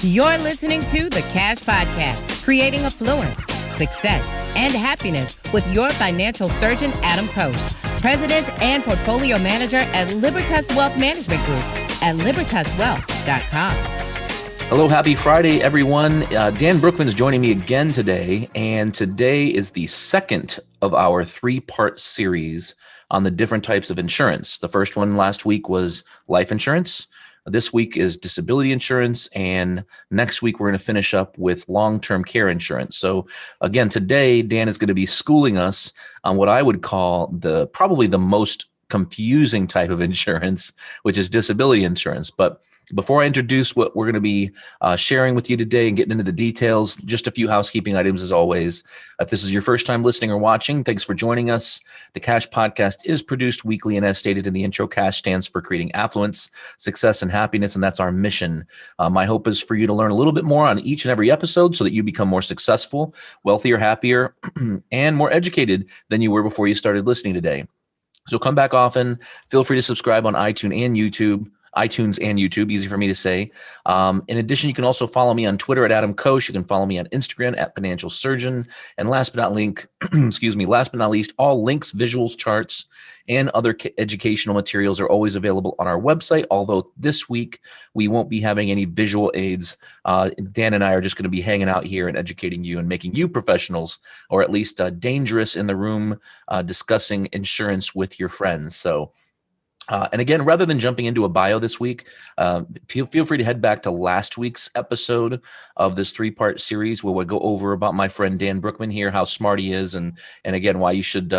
You're listening to The Cash Podcast, creating affluence, success, and happiness with your financial surgeon, Adam Koós, President and Portfolio Manager at Libertas Wealth Management Group at libertaswealth.com. Hello, happy Friday, everyone. Dan Brookman is joining me again today, and today is the second of our three-part series on the different types of insurance. The first one last week was life insurance. This week is disability insurance, and next week we're going to finish up with long-term care insurance. So again, today Dan is going to be schooling us on what I would call probably the most confusing type of insurance, which is disability insurance. But before I introduce what we're going to be sharing with you today and getting into the details, just a few housekeeping items as always. If this is your first time listening or watching, thanks for joining us. The Cash Podcast is produced weekly, and as stated in the intro, Cash stands for creating affluence, success, and happiness, and that's our mission. My hope is for you to learn a little bit more on each and every episode so that you become more successful, wealthier, happier, and more educated than you were before you started listening today. So come back often. Feel free to subscribe on iTunes and YouTube, easy for me to say. In addition, you can also follow me on Twitter at Adam Koós. You can follow me on Instagram at Financial Surgeon. And last but not least, all links, visuals, charts, and other educational materials are always available on our website. Although this week we won't be having any visual aids. Dan and I are just going to be hanging out here and educating you and making you professionals, or at least dangerous in the room, discussing insurance with your friends. So. And again, rather than jumping into a bio this week, feel free to head back to last week's episode of this three-part series where we go over about my friend Dan Brookman here, how smart he is, and again, why you should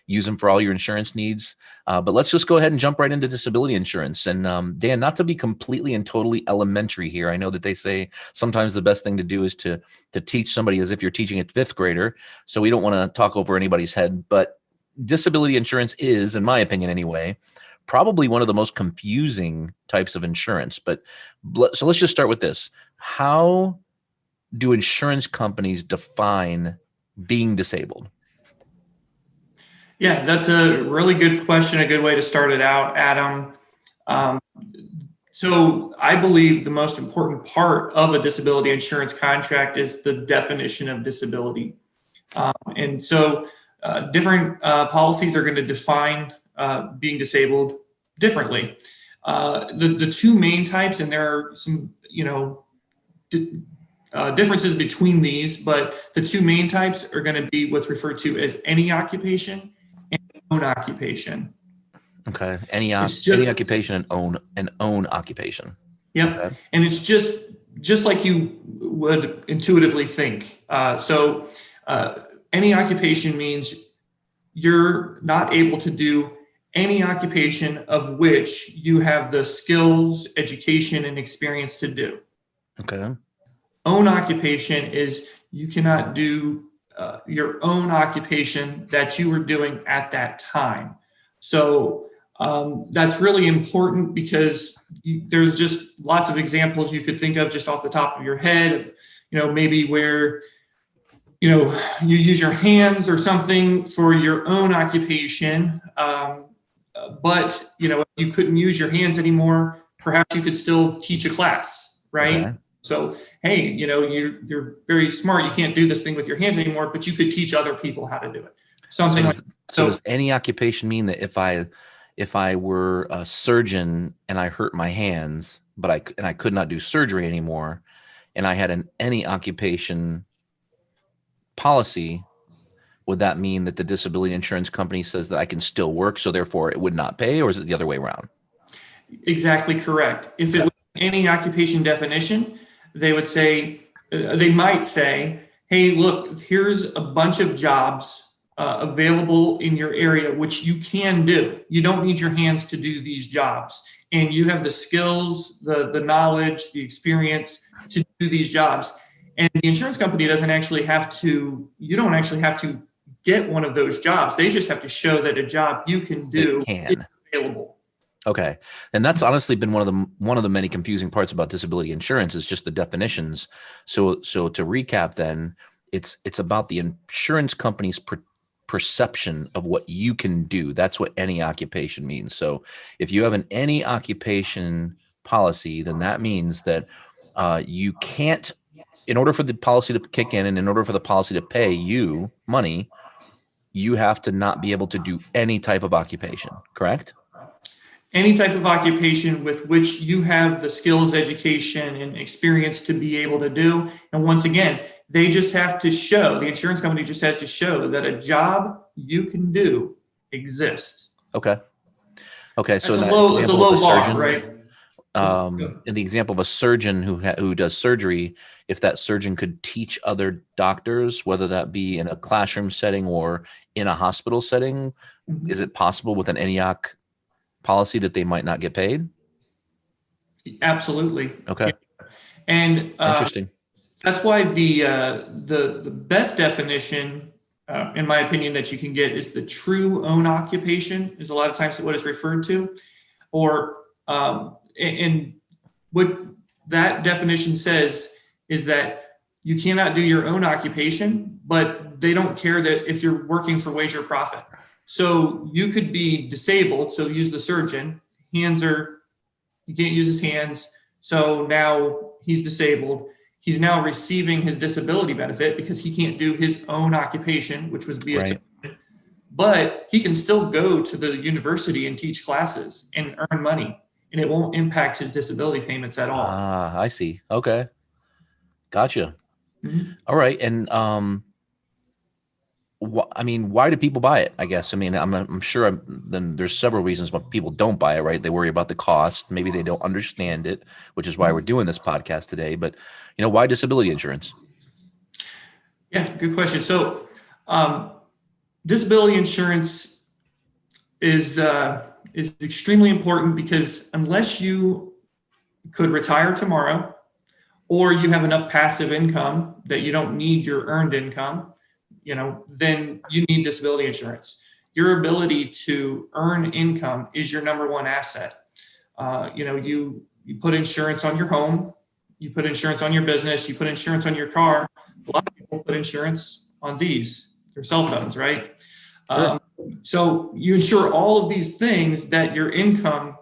use him for all your insurance needs. But let's just go ahead and jump right into disability insurance. And Dan, not to be completely and totally elementary here, I know that they say sometimes the best thing to do is to teach somebody as if you're teaching a fifth grader, so we don't want to talk over anybody's head. But disability insurance is, in my opinion anyway, probably one of the most confusing types of insurance. So let's just start with this. How do insurance companies define being disabled? Yeah, that's a really good question, a good way to start it out, Adam. So I believe the most important part of a disability insurance contract is the definition of disability. And so different policies are going to define being disabled differently. The two main types, and there are some differences between these, but the two main types are going to be what's referred to as any occupation and own occupation. Okay, any occupation and own occupation. Yep, okay. And it's just like you would intuitively think. So any occupation means you're not able to do any occupation of which you have the skills, education, and experience to do. Okay. Own occupation is you cannot do your own occupation that you were doing at that time. So that's really important because there's just lots of examples you could think of just off the top of your head of, maybe where you use your hands or something for your own occupation, but if you couldn't use your hands anymore, perhaps you could still teach a class, right? Okay. So hey, you're very smart, you can't do this thing with your hands anymore, but you could teach other people how to do it. So does any occupation mean that if I were a surgeon and I hurt my hands, but I could not do surgery anymore, and I had any occupation policy, would that mean that the disability insurance company says that I can still work, so therefore it would not pay, or is it the other way around? Exactly correct. If it was any occupation definition, they might say, hey, look, here's a bunch of jobs available in your area, which you can do. You don't need your hands to do these jobs. And you have the skills, the knowledge, the experience to do these jobs. And the insurance company you don't actually have to get one of those jobs. They just have to show that a job you can do is available. Okay. And that's honestly been one of the many confusing parts about disability insurance is just the definitions. So to recap then, it's about the insurance company's perception of what you can do. That's what any occupation means. So if you have an any occupation policy, then that means that you can't, in order for the policy to kick in and in order for the policy to pay you money, you have to not be able to do any type of occupation, correct? Any type of occupation with which you have the skills, education, and experience to be able to do. And once again, they just have to show, the insurance company just has to show that a job you can do exists. Okay. So It's a low bar, right? In the example of a surgeon who does surgery, if that surgeon could teach other doctors, whether that be in a classroom setting or in a hospital setting, is it possible with an ENEOC policy that they might not get paid? Absolutely. Okay. Yeah. And interesting. That's why the best definition, in my opinion, that you can get is the true own occupation, is a lot of times what is referred to, or and what that definition says is that you cannot do your own occupation, but they don't care that if you're working for wage or profit. So you could be disabled. So use the surgeon. He can't use his hands. So now he's disabled. He's now receiving his disability benefit because he can't do his own occupation, which was be a surgeon. But he can still go to the university and teach classes and earn money, and it won't impact his disability payments at all. I see. Okay. Gotcha. Mm-hmm. All right. And why do people buy it? I guess. I'm sure then there's several reasons why people don't buy it, right? They worry about the cost. Maybe they don't understand it, which is why we're doing this podcast today. But, why disability insurance? Yeah, good question. So disability insurance is extremely important because unless you could retire tomorrow or you have enough passive income that you don't need your earned income, then you need disability insurance. Your ability to earn income is your number one asset. You put insurance on your home, you put insurance on your business, you put insurance on your car. A lot of people put insurance on their cell phones, right? Sure. So you insure all of these things that your income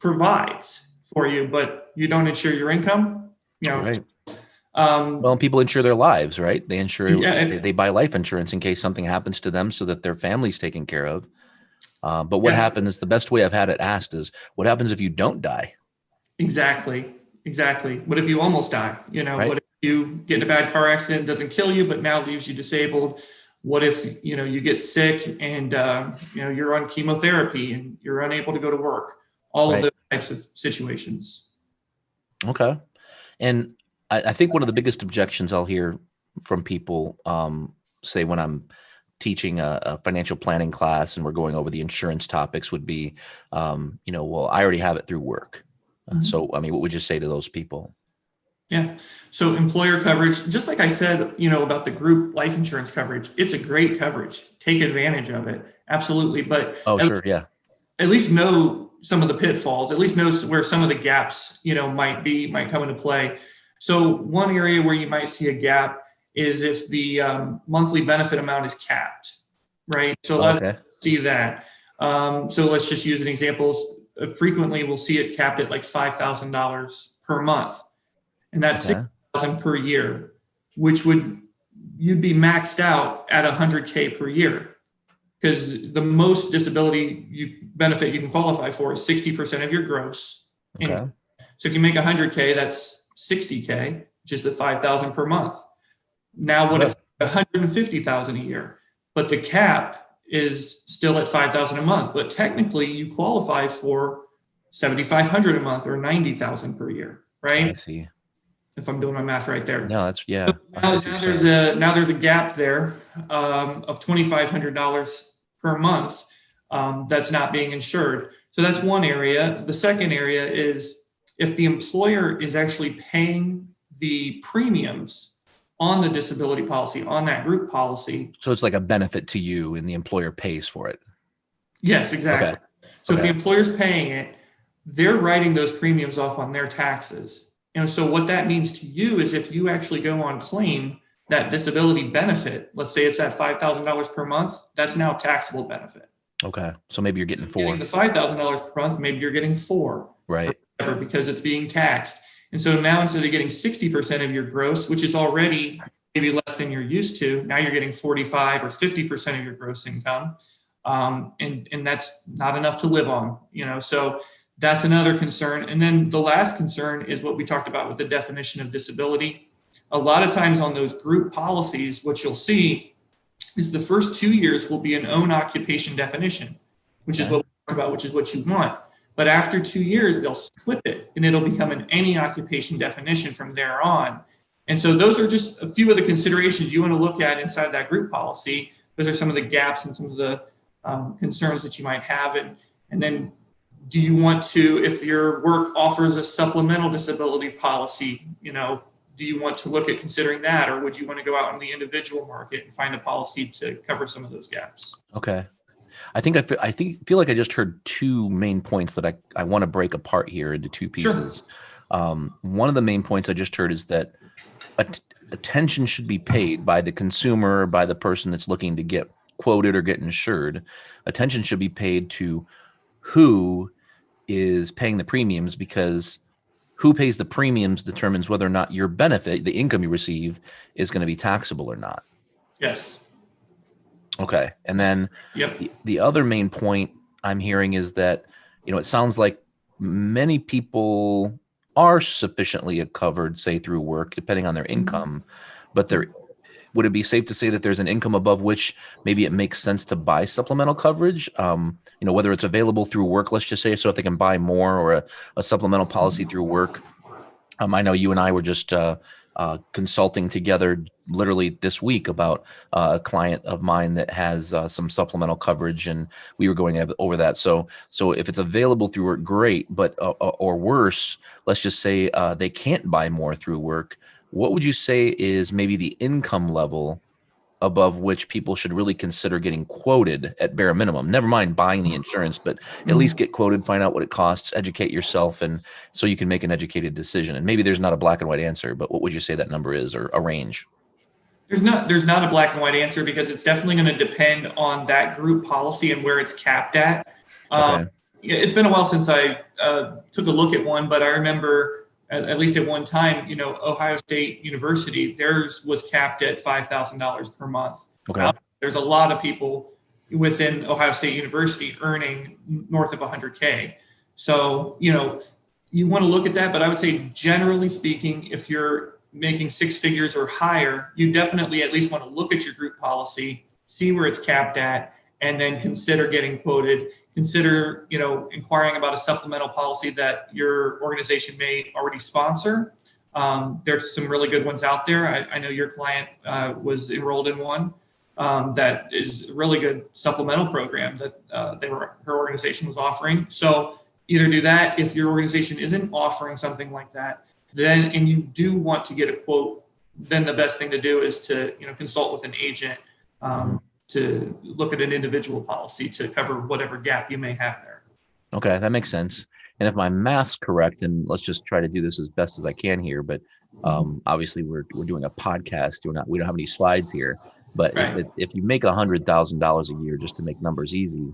provides for you, but you don't insure your income. Right. Well, people insure their lives, right? They they buy life insurance in case something happens to them so that their family's taken care of. But what happens, the best way I've had it asked is, what happens if you don't die? Exactly. What if you almost die? Right? What if you get in a bad car accident, doesn't kill you, but now leaves you disabled? What if, you get sick and, you're on chemotherapy and you're unable to go to work? All of those types of situations. Okay. And I think one of the biggest objections I'll hear from people, say when I'm teaching a financial planning class and we're going over the insurance topics would be, well, I already have it through work. So, what would you say to those people? Yeah. So employer coverage, just like I said, about the group life insurance coverage, it's a great coverage. Take advantage of it. Absolutely. But sure. Yeah. At least know some of the pitfalls, at least know where some of the gaps, might come into play. So one area where you might see a gap is if the monthly benefit amount is capped, right? So let's see that. So let's just use an example. Frequently, we'll see it capped at like $5,000 per month, and that's $6,000 per year, which you'd be maxed out at $100K per year, because the most disability benefit you can qualify for is 60% of your gross income. So if you make $100K, that's $60K, which is the $5,000 per month. Now, what if $150,000 a year, but the cap is still at $5,000 a month, but technically you qualify for $7,500 a month or $90,000 per year, right? I see. If I'm doing my math right there. No, that's So now there's a gap there of $2,500 per month that's not being insured. So that's one area. The second area is if the employer is actually paying the premiums on the disability policy, on that group policy. So it's like a benefit to you and the employer pays for it. Yes, exactly. So if the employer's paying it, they're writing those premiums off on their taxes. And so what that means to you is if you actually go on claim that disability benefit, let's say it's at $5,000 per month, that's now taxable benefit. Okay. So maybe you're getting $4. Getting the $5,000 per month, maybe you're getting $4. Right. Because it's being taxed. And so now instead of getting 60% of your gross, which is already maybe less than you're used to, now you're getting 45 or 50% of your gross income. And that's not enough to live on, so that's another concern. And then the last concern is what we talked about with the definition of disability. A lot of times on those group policies, what you'll see is the first 2 years will be an own occupation definition, which is what we talked about, which is what you want. But after 2 years, they'll split it and it'll become an any occupation definition from there on. And so those are just a few of the considerations you want to look at inside that group policy. Those are some of the gaps and some of the concerns that you might have. And then do you want to, if your work offers a supplemental disability policy, do you want to look at considering that, or would you want to go out in the individual market and find a policy to cover some of those gaps? Okay. I feel like I just heard two main points that I want to break apart here into two pieces. Sure. One of the main points I just heard is that attention should be paid by the consumer, by the person that's looking to get quoted or get insured. Attention should be paid to who is paying the premiums, because who pays the premiums determines whether or not your benefit, the income you receive, is going to be taxable or not. Yes. Okay. And then the other main point I'm hearing is that, it sounds like many people are sufficiently covered, say through work, depending on their income, but would it be safe to say that there's an income above which maybe it makes sense to buy supplemental coverage? Whether it's available through work, let's just say, so if they can buy more, or a supplemental policy through work. I know you and I were just consulting together literally this week about a client of mine that has some supplemental coverage, and we were going over that. So if it's available through work, great, but or worse, let's just say they can't buy more through work. What would you say is maybe the income level above which people should really consider getting quoted at bare minimum? Never mind buying the insurance, but at least get quoted, find out what it costs, educate yourself, and so you can make an educated decision. And maybe there's not a black and white answer, but what would you say that number is, or a range? There's not a black and white answer, because it's definitely going to depend on that group policy and where it's capped at. Okay. It's been a while since I took a look at one, but I remember at least at one time, Ohio State University, theirs was capped at $5,000 per month. Okay. There's a lot of people within Ohio State University earning north of 100K. So, you want to look at that, but I would say generally speaking, if you're making six figures or higher, you definitely at least want to look at your group policy, see where it's capped at, and then consider getting quoted. Consider, inquiring about a supplemental policy that your organization may already sponsor. There's some really good ones out there. I know your client was enrolled in one that is a really good supplemental program that her organization was offering. So either do that. If your organization isn't offering something like that, then, and you do want to get a quote, then the best thing to do is to, consult with an agent to look at an individual policy to cover whatever gap you may have there. Okay, that makes sense. And if my math's correct, and let's just try to do this as best as I can here, but obviously we're doing a podcast. We don't have any slides here. But right. if you make $100,000 a year, just to make numbers easy,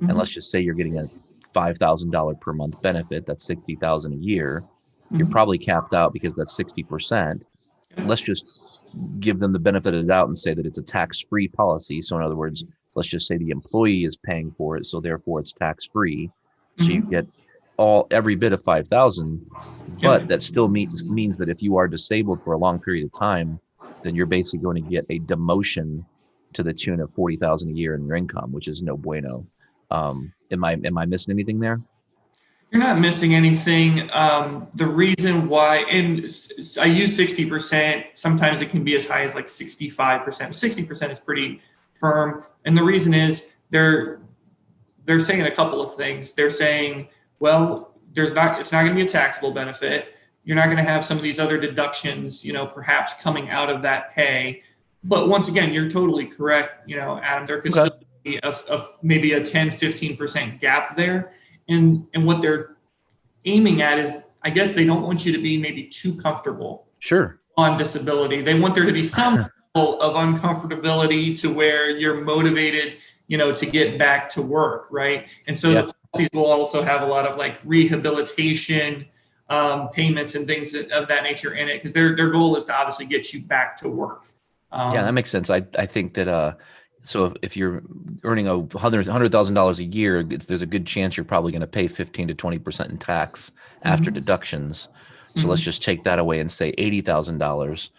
and let's just say you're getting a $5,000 per month benefit, that's $60,000 a year. You're probably capped out because that's 60%. Let's just give them the benefit of the doubt and say that it's a tax-free policy. So in other words, let's just say the employee is paying for it, so therefore it's tax-free. So you get every bit of $5,000, but that still means that if you are disabled for a long period of time, then you're basically going to get a demotion to the tune of $40,000 a year in your income, which is no bueno. Am I missing anything there? You're not missing anything. The reason why, and I use 60%, sometimes it can be as high as like 65%. 60% is pretty firm. And the reason is they're saying a couple of things. They're saying, well, it's not going to be a taxable benefit. You're not going to have some of these other deductions, perhaps coming out of that pay. But once again, you're totally correct. Adam, there could still be maybe a 10, 15% gap there. And what they're aiming at is, I guess they don't want you to be maybe too comfortable on disability. They want there to be some level of uncomfortability to where you're motivated, to get back to work, right? And so the policies will also have a lot of like rehabilitation, payments and things of that nature in it, because their goal is to obviously get you back to work. Yeah, that makes sense. I think that so if you're earning $100,000 a year, there's a good chance you're probably going to pay 15 to 20% in tax after deductions. So let's just take that away and say $80,000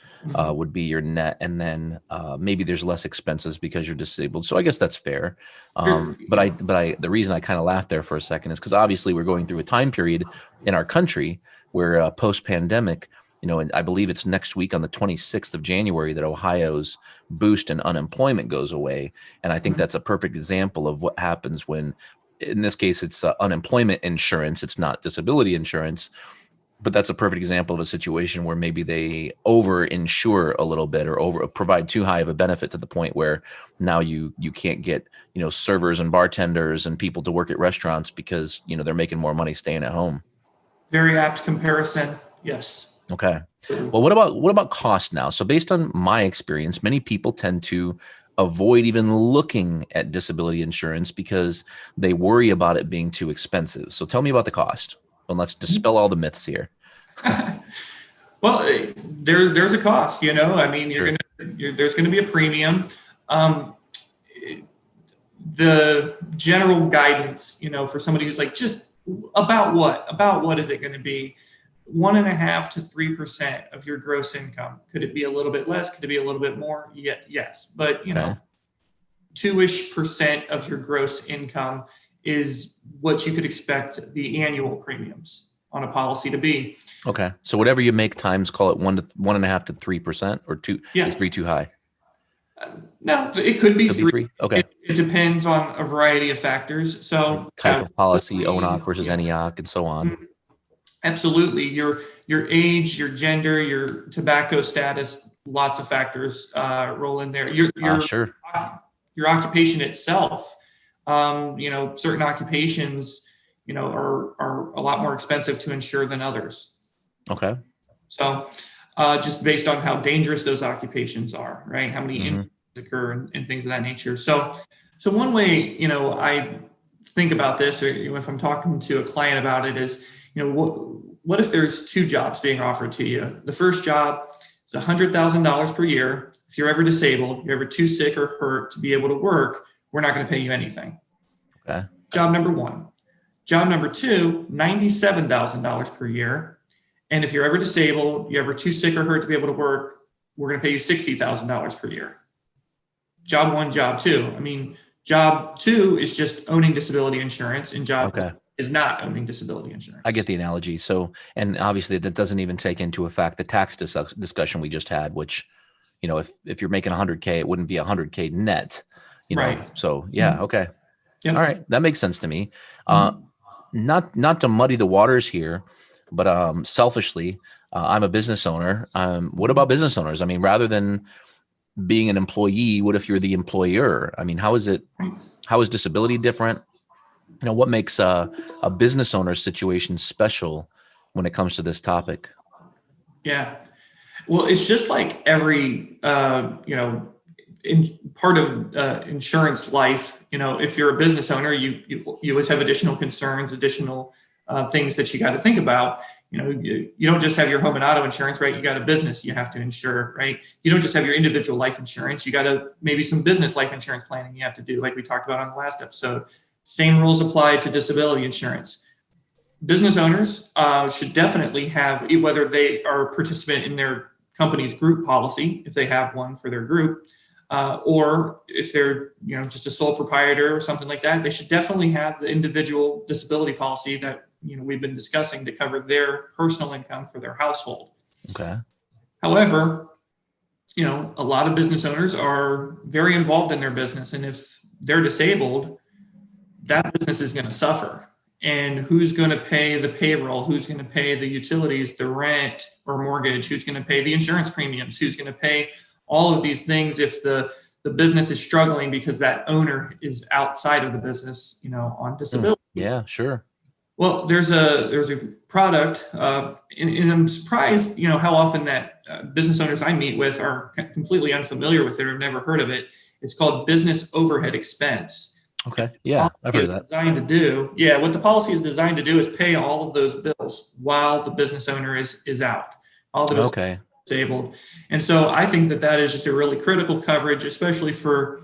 would be your net, and then maybe there's less expenses because you're disabled. So I guess that's fair. But the reason I kind of laughed there for a second is because obviously we're going through a time period in our country where post-pandemic, and I believe it's next week on the 26th of January that Ohio's boost in unemployment goes away. And I think that's a perfect example of what happens when, in this case, it's unemployment insurance. It's not disability insurance, but that's a perfect example of a situation where maybe they over-insure a little bit or provide too high of a benefit to the point where now you can't get, servers and bartenders and people to work at restaurants because, they're making more money staying at home. Very apt comparison. Yes. Okay. Well, what about cost now? So based on my experience, many people tend to avoid even looking at disability insurance because they worry about it being too expensive. So tell me about the cost, and let's dispel all the myths here. Well, there's a cost, I mean, Sure. there's going to be a premium. The general guidance, for somebody who's like, just about what is it going to be? 1.5% to 3% of your gross income. Could it be a little bit less? Could it be a little bit more? Yeah, yes. But, 2-ish% of your gross income is what you could expect the annual premiums on a policy to be. Okay. So whatever you make times, call it 1.5% to 3%, or 2. Yeah. Is 3 too high? No, it could be 3. Okay. It depends on a variety of factors. So type of policy, ONOC versus ENEOC, and so on. Absolutely. Your age, your gender, your tobacco status, lots of factors roll in there. Sure. Your occupation itself, certain occupations, are a lot more expensive to insure than others. Okay. So just based on how dangerous those occupations are, right? How many injuries occur and things of that nature. So one way, I think about this, or if I'm talking to a client about it, is, what if there's 2 jobs being offered to you? The first job is $100,000 per year. If you're ever disabled, you're ever too sick or hurt to be able to work, we're not going to pay you anything. Okay. Job number 1. Job number 2, $97,000 per year. And if you're ever disabled, you're ever too sick or hurt to be able to work, we're going to pay you $60,000 per year. Job 1, job 2. I mean, job 2 is just owning disability insurance, and job is not owning disability insurance. I get the analogy. So, and obviously that doesn't even take into effect the tax discussion we just had, which, if you're making $100K, it wouldn't be $100K net, Right. So yeah. Okay. Yep. All right. That makes sense to me. Not to muddy the waters here, but selfishly, I'm a business owner. What about business owners? I mean, rather than being an employee, what if you're the employer? I mean, how is disability different? What makes a business owner situation special when it comes to this topic? Yeah. Well, it's just like every, in part of insurance life, if you're a business owner, you always have additional concerns, additional things that you got to think about. You don't just have your home and auto insurance, right? You got a business you have to insure, right? You don't just have your individual life insurance. You got maybe some business life insurance planning you have to do, like we talked about on the last episode. Same rules apply to disability insurance. Business owners should definitely have, whether they are a participant in their company's group policy, if they have one for their group, or if they're just a sole proprietor or something like that, they should definitely have the individual disability policy that we've been discussing to cover their personal income for their household. Okay. However, a lot of business owners are very involved in their business, and if they're disabled, that business is going to suffer. And who's going to pay the payroll? Who's going to pay the utilities, the rent or mortgage? Who's going to pay the insurance premiums? Who's going to pay all of these things if the business is struggling because that owner is outside of the business, on disability? Yeah, sure. Well, there's a product, and I'm surprised, how often that business owners I meet with are completely unfamiliar with it or never heard of it. It's called business overhead expense. Okay. Yeah, I've heard of that. What the policy is designed to do is pay all of those bills while the business owner is out, all the business Okay. disabled. And so I think that is just a really critical coverage, especially for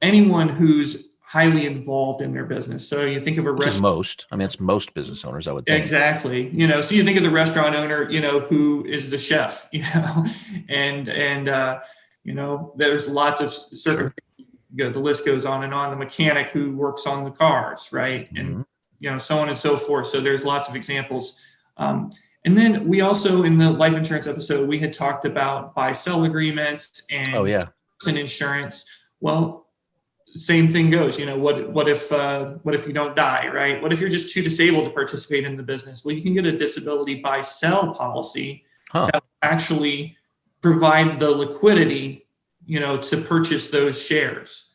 anyone who's highly involved in their business. So you think of a Which is most. I mean, it's most business owners, I would think. Exactly. So you think of the restaurant owner, who is the chef, and there's lots of certain, the list goes on and on, the mechanic who works on the cars, right? Mm-hmm. And, so on and so forth. So there's lots of examples. And then we also, in the life insurance episode, we had talked about buy-sell agreements and person insurance. Well, same thing goes, what if you don't die, right? What if you're just too disabled to participate in the business? Well, you can get a disability buy-sell policy that will actually provide the liquidity, to purchase those shares.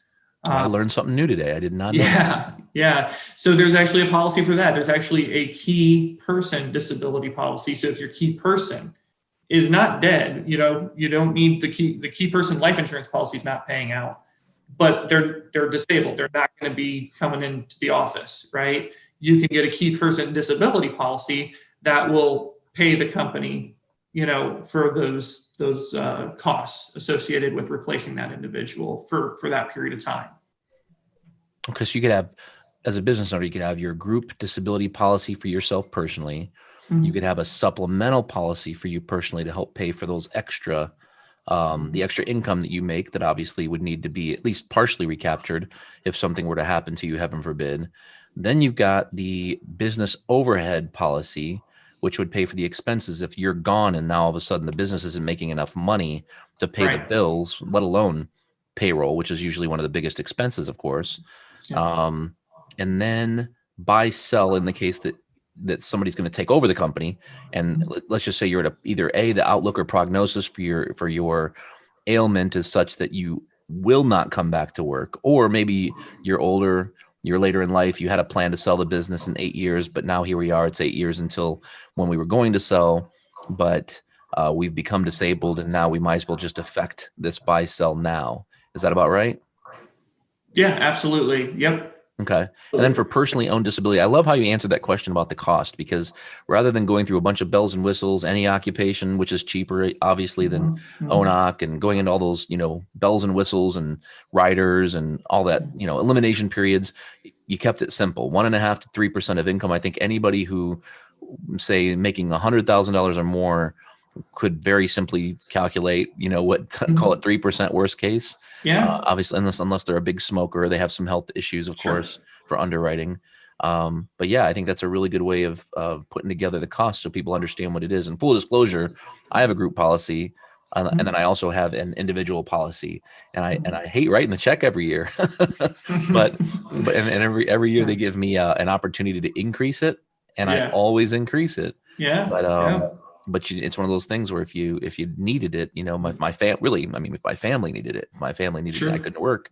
I learned something new today. I did not know that. Yeah. So there's actually a policy for that. There's actually a key person disability policy. So if your key person is not dead, you don't need the key person life insurance policy is not paying out, but they're disabled. They're not going to be coming into the office, right? You can get a key person disability policy that will pay the company, for those costs associated with replacing that individual for that period of time. Okay, so you could have, as a business owner, you could have your group disability policy for yourself personally. Mm-hmm. You could have a supplemental policy for you personally to help pay for those extra, the extra income that you make that obviously would need to be at least partially recaptured if something were to happen to you, heaven forbid. Then you've got the business overhead policy, which would pay for the expenses if you're gone and now all of a sudden the business isn't making enough money to pay the bills, let alone payroll, which is usually one of the biggest expenses, of course. Yeah. And then buy sell in the case that somebody's going to take over the company. And let's just say you're at either the outlook or prognosis for your ailment is such that you will not come back to work, or maybe you're older, you're later in life, you had a plan to sell the business in 8 years, but now here we are, it's 8 years until when we were going to sell, but we've become disabled and now we might as well just effect this buy sell now. Is that about right? Yeah, absolutely. Yep. Okay. And then for personally owned disability, I love how you answered that question about the cost, because rather than going through a bunch of bells and whistles, any occupation, which is cheaper, obviously, than ONOC, and going into all those, bells and whistles and riders and all that, elimination periods, you kept it simple. 1.5% to 3% of income. I think anybody who, say, making $100,000 or more could very simply calculate, call it 3% worst case. Yeah. Obviously, unless they're a big smoker, they have some health issues, of course, for underwriting. But yeah, I think that's a really good way of putting together the cost so people understand what it is. And full disclosure, I have a group policy, and then I also have an individual policy, and I hate writing the check every year, but every year they give me an opportunity to increase it, and I always increase it. Yeah. But it's one of those things where if you needed it, if my family needed it, if my family needed it, I couldn't work.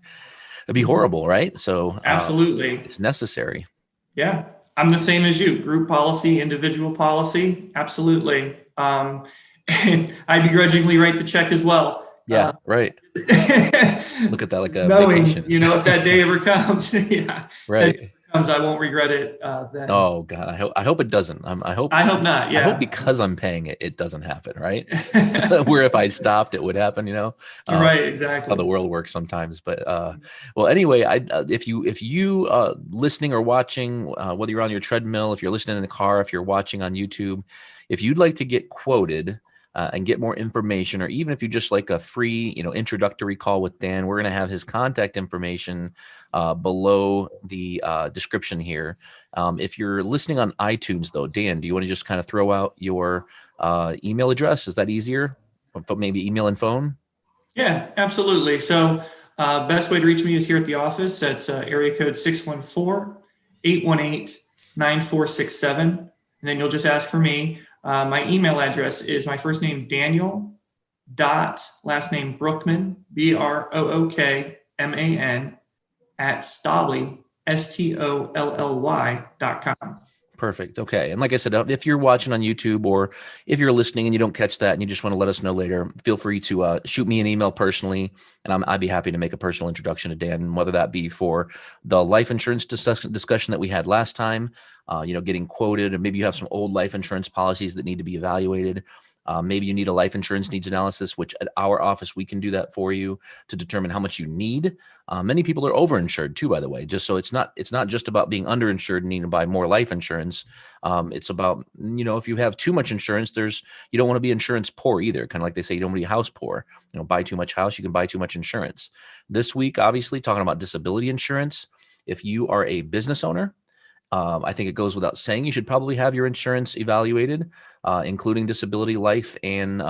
It'd be horrible, right? So absolutely, it's necessary. Yeah, I'm the same as you. Group policy, individual policy, absolutely. And I begrudgingly write the check as well. Yeah, right. Look at that like a knowing, vacation. If that day ever comes, right. I won't regret it then. Oh God, I hope it doesn't. I hope not. Yeah. I hope because I'm paying it, it doesn't happen. Right. Where if I stopped, it would happen. Right. Exactly. How the world works sometimes. But well, anyway, if you listening or watching, whether you're on your treadmill, if you're listening in the car, if you're watching on YouTube, if you'd like to get quoted and get more information, or even if you just like a free, introductory call with Dan, we're going to have his contact information below the description here. If you're listening on iTunes, though, Dan, do you want to just kind of throw out your email address? Is that easier? Maybe email and phone? Yeah, absolutely. So best way to reach me is here at the office. That's area code 614-818-9467. And then you'll just ask for me. My email address is my first name, Daniel, last name Brookman, BROOKMAN, @Stolly, STOLLY.com. Perfect. Okay. And like I said, if you're watching on YouTube or if you're listening and you don't catch that and you just want to let us know later, feel free to shoot me an email personally, and I'd be happy to make a personal introduction to Dan, whether that be for the life insurance discussion that we had last time, getting quoted, and maybe you have some old life insurance policies that need to be evaluated. Maybe you need a life insurance needs analysis, which at our office, we can do that for you to determine how much you need. Many people are overinsured too, by the way, just so it's not just about being underinsured and needing to buy more life insurance. It's about, if you have too much insurance, you don't want to be insurance poor either. Kind of like they say, you don't want to be house poor, buy too much house, you can buy too much insurance. This week, obviously talking about disability insurance. If you are a business owner, I think it goes without saying you should probably have your insurance evaluated, including disability, life, and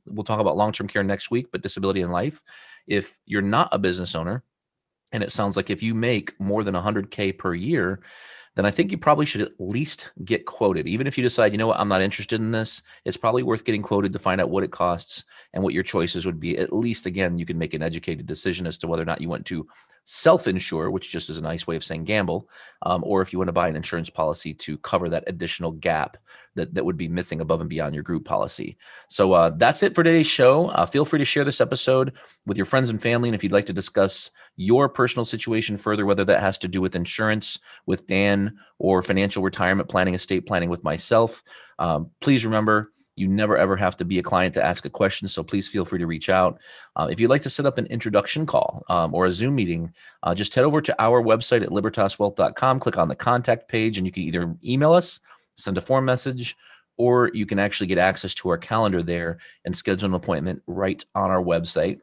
we'll talk about long-term care next week, but disability and life. If you're not a business owner, and it sounds like if you make more than $100K per year, then I think you probably should at least get quoted. Even if you decide, I'm not interested in this, it's probably worth getting quoted to find out what it costs and what your choices would be. At least, again, you can make an educated decision as to whether or not you want to self-insure, which just is a nice way of saying gamble, or if you want to buy an insurance policy to cover that additional gap that would be missing above and beyond your group policy. So that's it for today's show. Feel free to share this episode with your friends and family. And if you'd like to discuss your personal situation further, whether that has to do with insurance with Dan or financial retirement planning, estate planning with myself, please remember, you never, ever have to be a client to ask a question. So please feel free to reach out. If you'd like to set up an introduction call or a Zoom meeting, just head over to our website at libertaswealth.com, click on the contact page, and you can either email us, send a form message, or you can actually get access to our calendar there and schedule an appointment right on our website.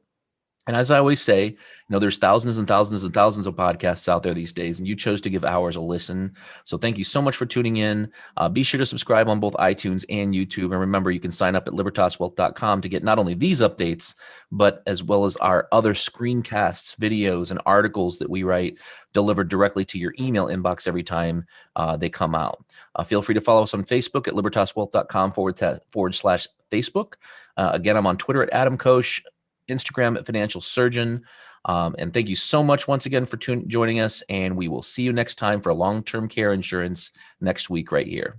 And as I always say, there's thousands and thousands and thousands of podcasts out there these days, and you chose to give ours a listen. So thank you so much for tuning in. Be sure to subscribe on both iTunes and YouTube. And remember, you can sign up at libertaswealth.com to get not only these updates, but as well as our other screencasts, videos, and articles that we write delivered directly to your email inbox every time they come out. Feel free to follow us on Facebook at libertaswealth.com/Facebook. Again, I'm on Twitter at Adam Koós, Instagram at Financial Surgeon. And thank you so much once again for joining us. And we will see you next time for long-term care insurance next week right here.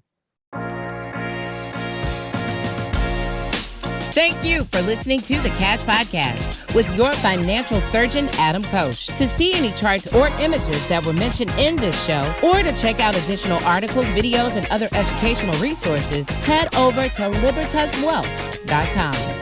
Thank you for listening to the Cash Podcast with your financial surgeon, Adam Koós. To see any charts or images that were mentioned in this show, or to check out additional articles, videos, and other educational resources, head over to libertaswealth.com.